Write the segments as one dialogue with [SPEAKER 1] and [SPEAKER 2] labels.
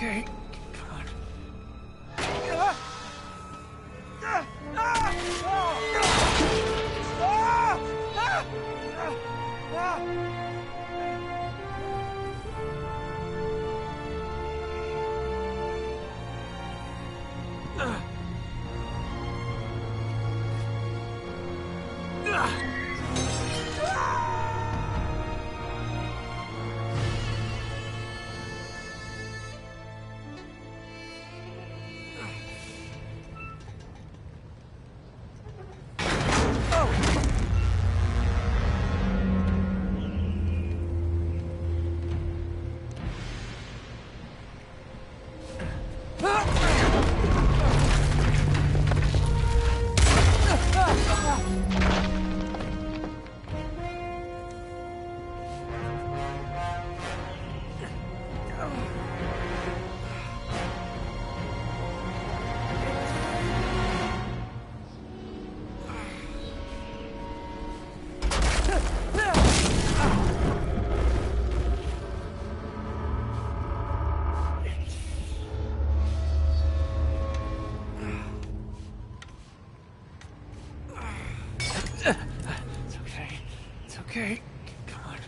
[SPEAKER 1] okay. Come on. Okay, come on.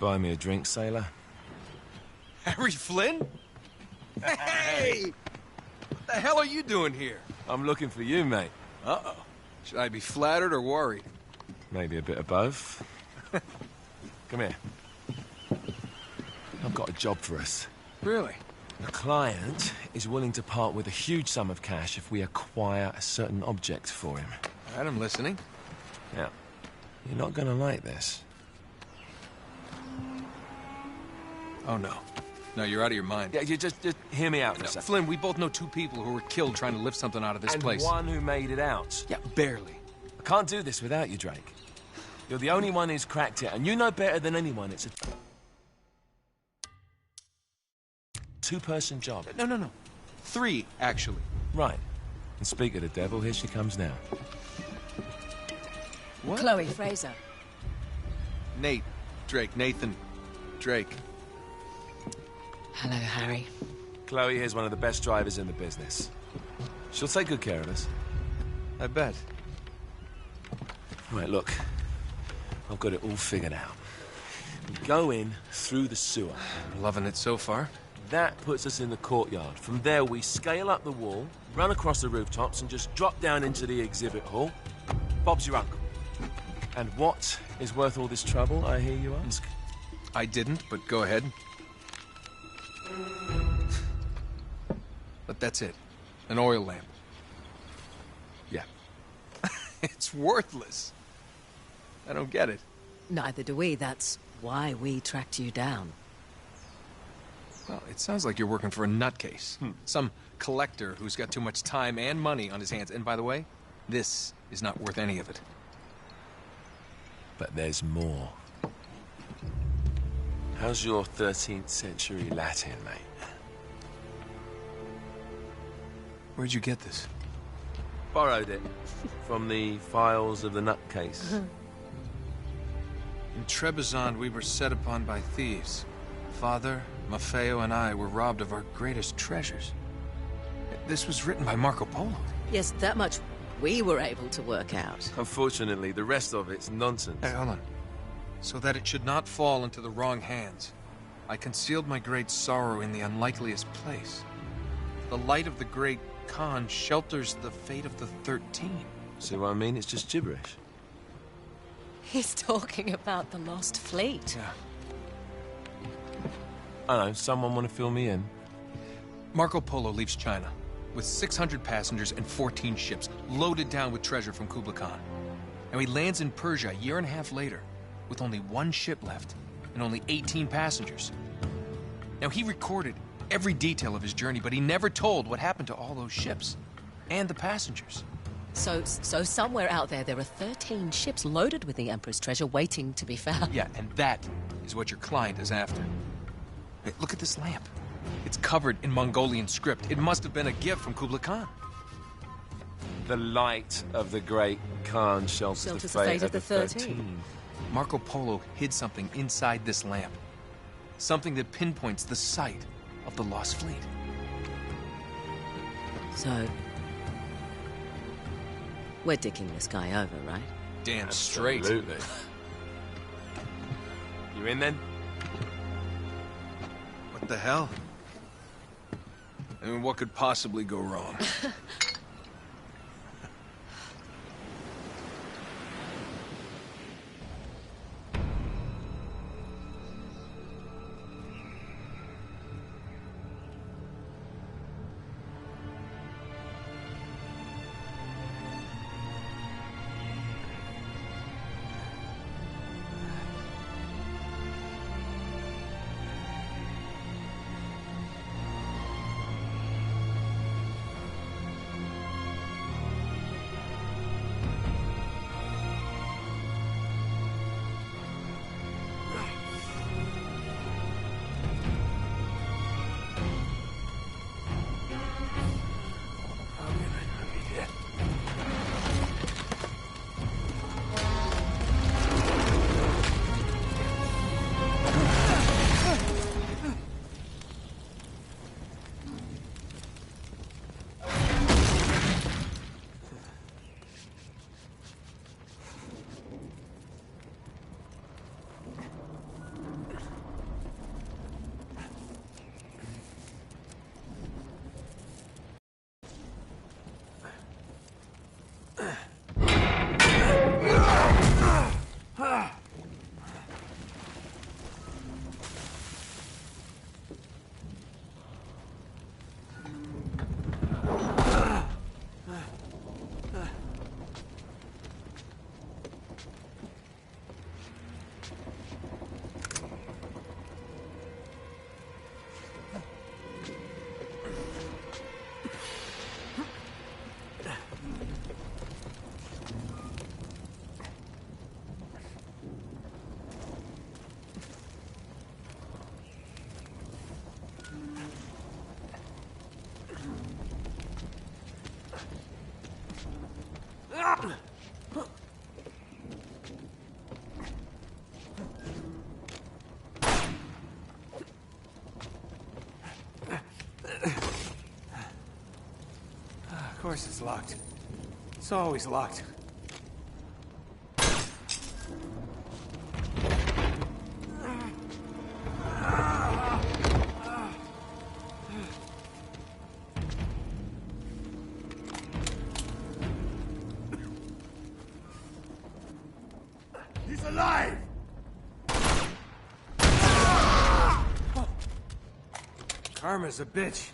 [SPEAKER 2] Buy me a drink, sailor?
[SPEAKER 3] Harry Flynn? Hey! What the hell are you doing here?
[SPEAKER 2] I'm looking for you, mate.
[SPEAKER 3] Uh-oh. Should I be flattered or worried?
[SPEAKER 2] Maybe a bit of both. Come here. I've got a job for us.
[SPEAKER 3] Really?
[SPEAKER 2] The client is willing to part with a huge sum of cash if we acquire a certain object for him.
[SPEAKER 3] All right, I'm listening.
[SPEAKER 2] Now, you're not gonna like this.
[SPEAKER 3] Oh, no. No, you're out of your mind.
[SPEAKER 2] Yeah, you just hear me out for a
[SPEAKER 3] No,
[SPEAKER 2] second.
[SPEAKER 3] Flynn, we both know two people who were killed trying to lift something out of this
[SPEAKER 2] And
[SPEAKER 3] place.
[SPEAKER 2] one who made it out.
[SPEAKER 3] Yeah, barely.
[SPEAKER 2] I can't do this without you, Drake. You're the only one who's cracked it, and you know better than anyone it's a two-person job.
[SPEAKER 3] No. 3, actually.
[SPEAKER 2] Right. And speak of the devil, here she comes now.
[SPEAKER 3] What?
[SPEAKER 4] Chloe Fraser.
[SPEAKER 3] Nate. Drake. Nathan. Drake.
[SPEAKER 4] Hello, Harry.
[SPEAKER 2] Chloe here's one of the best drivers in the business. She'll take good care of us.
[SPEAKER 3] I bet.
[SPEAKER 2] Right, look. I've got it all figured out. We go in through the sewer.
[SPEAKER 3] Loving it so far.
[SPEAKER 2] That puts us in the courtyard. From there, we scale up the wall, run across the rooftops, and just drop down into the exhibit hall. Bob's your uncle. And what is worth all this trouble, I hear you ask?
[SPEAKER 3] I didn't, but go ahead. But that's it. An oil lamp.
[SPEAKER 2] Yeah.
[SPEAKER 3] It's worthless. I don't get it.
[SPEAKER 4] Neither do we. That's why we tracked you down.
[SPEAKER 3] Well, it sounds like you're working for a nutcase. Some collector who's got too much time and money on his hands. And by the way, this is not worth any of it.
[SPEAKER 2] But there's more. How's your 13th century Latin, mate?
[SPEAKER 3] Where'd you get this?
[SPEAKER 2] Borrowed it from the files of the nutcase.
[SPEAKER 3] In Trebizond, we were set upon by thieves. Father, Maffeo, and I were robbed of our greatest treasures. This was written by Marco Polo.
[SPEAKER 4] Yes, that much we were able to work out.
[SPEAKER 2] Unfortunately, the rest of it's nonsense.
[SPEAKER 3] Hey, hold on. So that it should not fall into the wrong hands, I concealed my great sorrow in the unlikeliest place. The light of the great Khan shelters the fate of the 13.
[SPEAKER 2] See what I mean? It's just gibberish.
[SPEAKER 4] He's talking about the lost fleet.
[SPEAKER 3] Yeah.
[SPEAKER 2] I know, someone want to fill me in?
[SPEAKER 3] Marco Polo leaves China with 600 passengers and 14 ships loaded down with treasure from Kublai Khan. And he lands in Persia a year and a half later with only 1 ship left and only 18 passengers. Now, he recorded every detail of his journey, but he never told what happened to all those ships and the passengers.
[SPEAKER 4] So somewhere out there are 13 ships loaded with the Emperor's treasure waiting to be found.
[SPEAKER 3] Yeah, and that is what your client is after. Hey, look at this lamp. It's covered in Mongolian script. It must have been a gift from Kublai Khan.
[SPEAKER 2] The light of the great Khan shelters the fate of the 13.
[SPEAKER 3] Marco Polo hid something inside this lamp. Something that pinpoints the site of the lost fleet.
[SPEAKER 4] So, we're dicking this guy over, right?
[SPEAKER 3] Damn straight.
[SPEAKER 2] Absolutely. You in then?
[SPEAKER 3] What the hell? I mean, what could possibly go wrong?
[SPEAKER 1] course it's locked. It's always locked.
[SPEAKER 5] He's alive!
[SPEAKER 1] Karma's a bitch.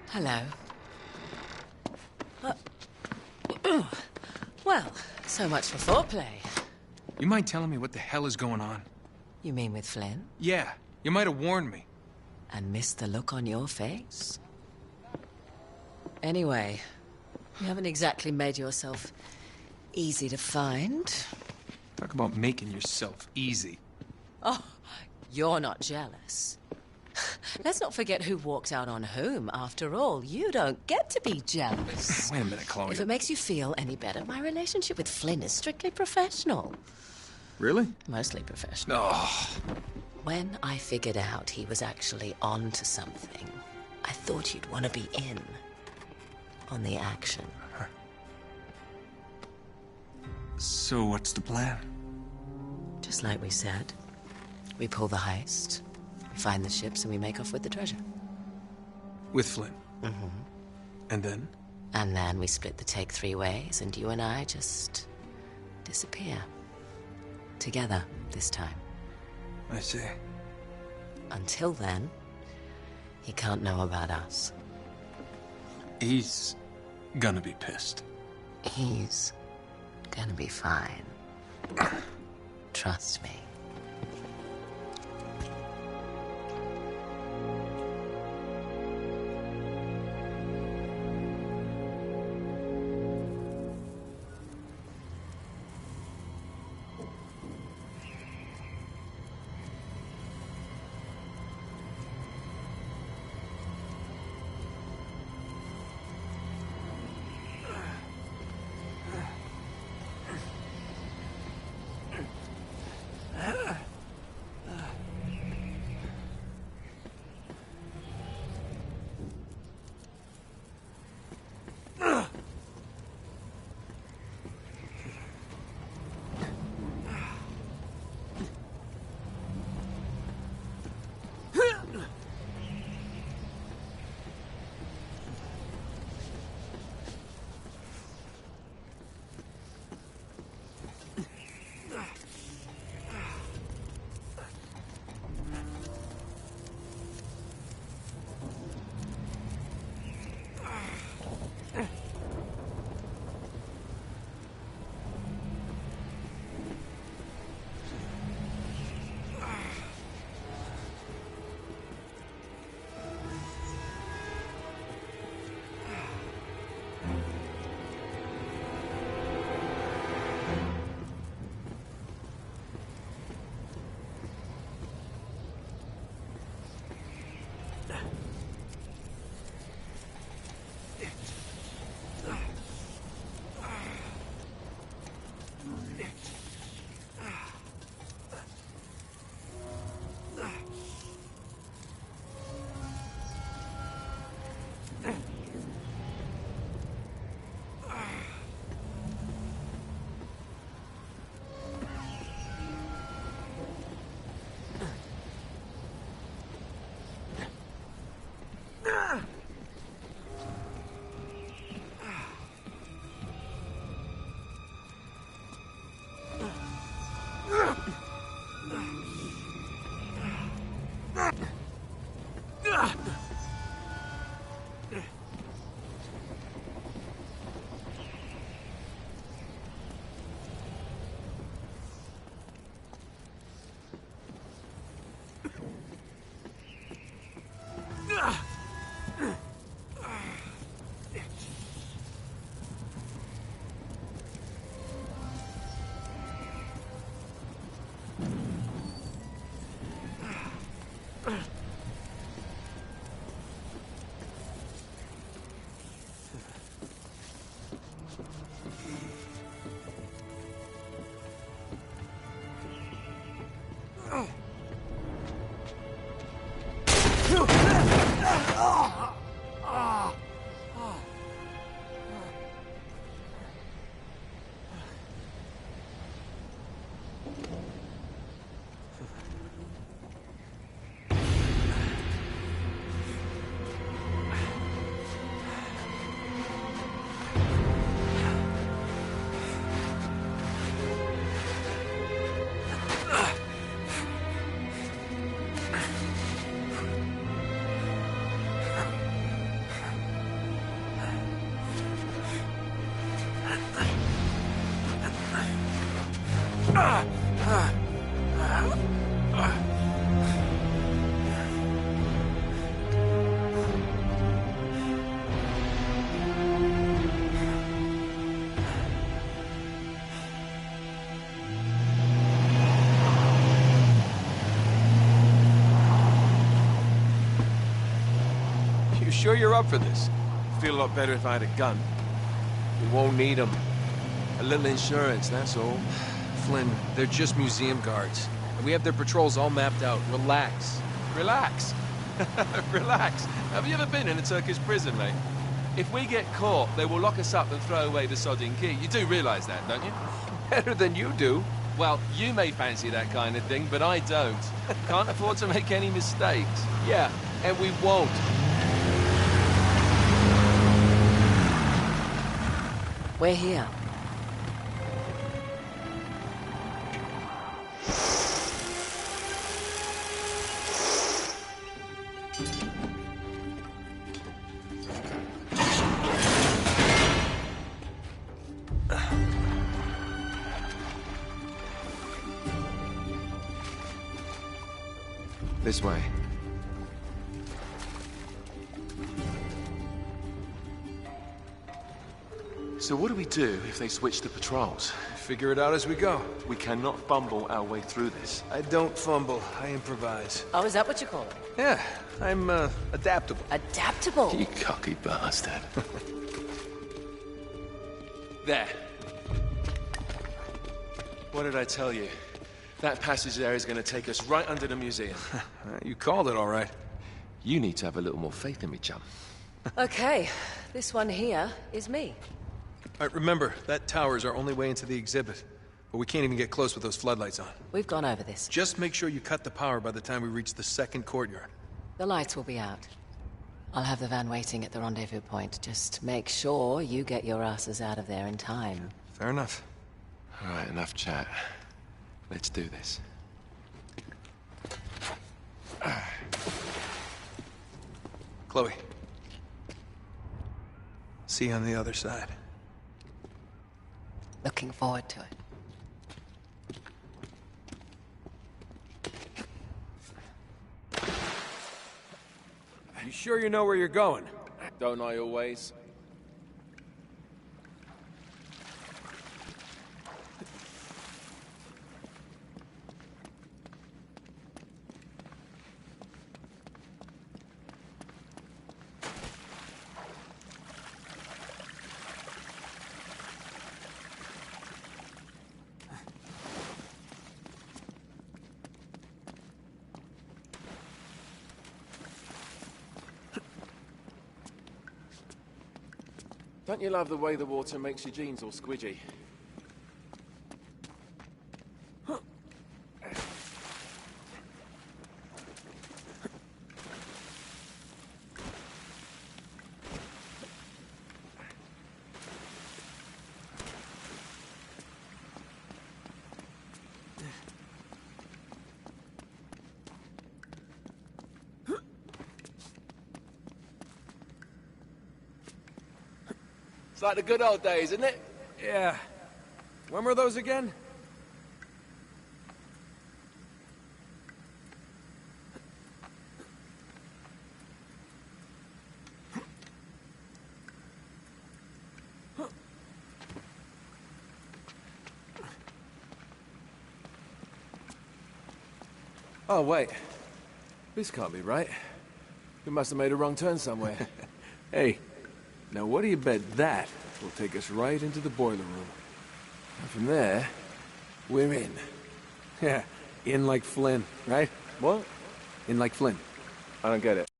[SPEAKER 4] Hello. Well, so much for foreplay.
[SPEAKER 3] You mind telling me what the hell is going on?
[SPEAKER 4] You mean with Flynn?
[SPEAKER 3] Yeah, you might have warned me.
[SPEAKER 4] And missed the look on your face? Anyway, you haven't exactly made yourself easy to find.
[SPEAKER 3] Talk about making yourself easy.
[SPEAKER 4] Oh, you're not jealous. Let's not forget who walked out on whom. After all, you don't get to be jealous.
[SPEAKER 3] Wait a minute, Chloe.
[SPEAKER 4] If it makes you feel any better, my relationship with Flynn is strictly professional.
[SPEAKER 3] Really?
[SPEAKER 4] Mostly professional.
[SPEAKER 3] Oh.
[SPEAKER 4] When I figured out he was actually on to something, I thought you'd want to be in on the action.
[SPEAKER 3] So what's the plan?
[SPEAKER 4] Just like we said. We pull the heist, we find the ships, and we make off with the treasure.
[SPEAKER 3] With Flynn?
[SPEAKER 4] Mm-hmm.
[SPEAKER 3] And then?
[SPEAKER 4] And then we split the take 3 ways, and you and I just disappear. Together, this time.
[SPEAKER 3] I see.
[SPEAKER 4] Until then, he can't know about us.
[SPEAKER 3] He's gonna be pissed.
[SPEAKER 4] He's gonna be fine. Trust me.
[SPEAKER 3] You sure you're up for this?
[SPEAKER 2] Feel a lot better if I had a gun. We won't need them. A little insurance, that's all.
[SPEAKER 3] Flynn, they're just museum guards. And we have their patrols all mapped out. Relax.
[SPEAKER 2] Relax. Relax. Have you ever been in a Turkish prison, mate? If we get caught, they will lock us up and throw away the sodding key. You do realize that, don't you?
[SPEAKER 3] Better than you do.
[SPEAKER 2] Well, you may fancy that kind of thing, but I don't. Can't afford to make any mistakes.
[SPEAKER 3] Yeah, and we won't.
[SPEAKER 4] We're here.
[SPEAKER 2] This way. So what do we do if they switch the patrols?
[SPEAKER 3] Figure it out as we go.
[SPEAKER 2] We cannot fumble our way through this.
[SPEAKER 3] I don't fumble, I improvise.
[SPEAKER 4] Oh, is that what you call it?
[SPEAKER 3] Yeah, I'm, adaptable.
[SPEAKER 4] Adaptable.
[SPEAKER 2] You cocky bastard. There. What did I tell you? That passage there is going to take us right under the museum.
[SPEAKER 3] You called it all right.
[SPEAKER 2] You need to have a little more faith in me, chum.
[SPEAKER 4] Okay, this one here is me.
[SPEAKER 3] All right, remember, that tower is our only way into the exhibit. But we can't even get close with those floodlights on.
[SPEAKER 4] We've gone over this.
[SPEAKER 3] Just make sure you cut the power by the time we reach the second courtyard.
[SPEAKER 4] The lights will be out. I'll have the van waiting at the rendezvous point. Just make sure you get your asses out of there in time.
[SPEAKER 3] Fair enough.
[SPEAKER 2] All right, enough chat. Let's do this.
[SPEAKER 3] Chloe. See you on the other side.
[SPEAKER 4] Looking forward to it.
[SPEAKER 1] You sure you know where you're going?
[SPEAKER 2] Don't I always? Don't you love the way the water makes your jeans all squidgy? It's like the good old days, isn't it?
[SPEAKER 1] Yeah. When were those again?
[SPEAKER 2] Oh, wait. This can't be right. We must have made a wrong turn somewhere.
[SPEAKER 1] Hey, now what do you bet that will take us right into the boiler room?
[SPEAKER 2] And from there, we're in.
[SPEAKER 1] Yeah, in like Flynn, right?
[SPEAKER 2] What?
[SPEAKER 1] In like Flynn.
[SPEAKER 2] I don't get it.